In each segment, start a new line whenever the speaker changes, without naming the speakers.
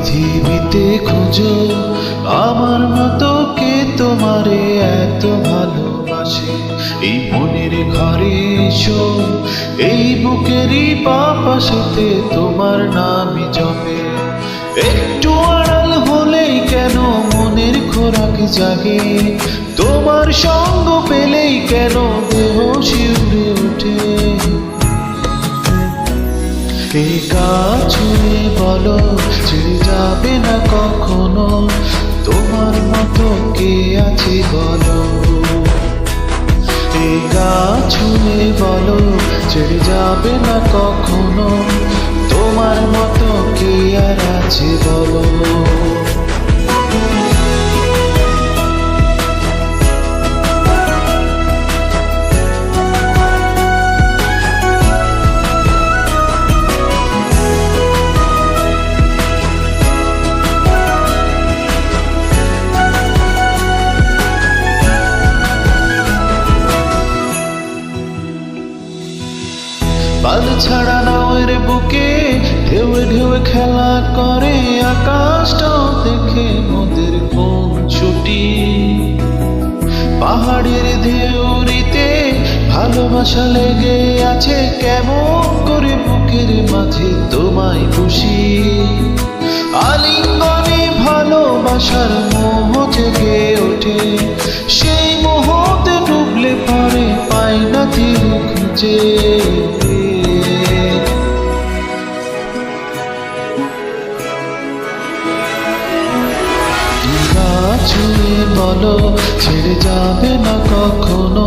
পৃথিবীতে খুঁজো আমার মতো কে তোমারে এত ভালোবাসে। এই মনের ঘরে এসো, এই বুকেরই পাশেতে তোমার নামই জপে। একটু আড়াল হলেই কেন মনের খোরাক জাগে, তোমার সঙ্গ পেলেই কেন দেহ শিউরে ওঠে। এই গা ছুঁয়ে বলো ছেড়ে যাবে না কখনো, তোমার মতো কে আছে বলো। এই গা ছুঁয়ে বলো ছেড়ে যাবে না কখনো, তোমার মতো কে আর আছে বলো। পাল ছাড়া নাওয়ের বুকে ঢেউ ঢেউ খেলা করে, আকাশটাও দেখে মোদের কোন ছুটি। পাহাড়ের ঢেউরিতে ভালোবাসা লেগে আছে, কেমন করে বুকের মাঝে তোমায় খুশি। আলিঙ্গনে ভালোবাসার মোহ জেগে ওঠে, সেই মোহতে ডুবলে পরে পাই না তীর খুঁজে। ছুঁয়ে বলো ছেড়ে যাবে না কখনো,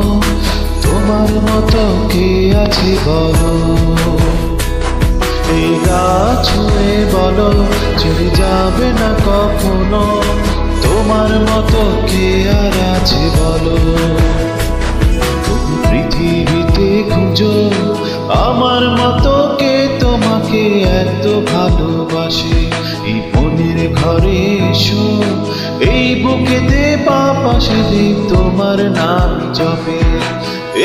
তোমার মতো কে আছে বলো। এই গা ছুঁয়ে বলো ছেড়ে যাবে না কখনো, তোমার মতো কে আর আছে বলো। পৃথিবীতে খুঁজো আমার মতো কে তোমাকে এত ভালোবাসে। এই মনের ঘরে এসো, এই বুকেতে পাশে দিই তোমার নাম জপে।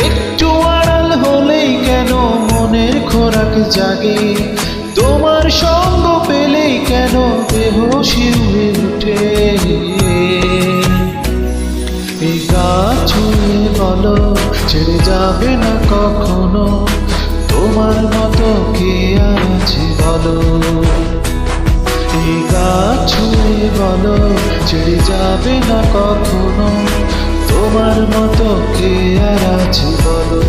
একটু আড়াল হলেই কেন মনের খোরাক জাগে, তোমার সঙ্গ পেলেই কেন দেহ শিউরে ওঠে। এই গা ছুঁয়ে বলো ছেড়ে যাবে না কখনো, তোমার মতো কে আর আছে বলো। এই গা ছুঁয়ে বলো ছেড়ে যাবে না কখনো, তোমার মতো কে আর আছে বলো।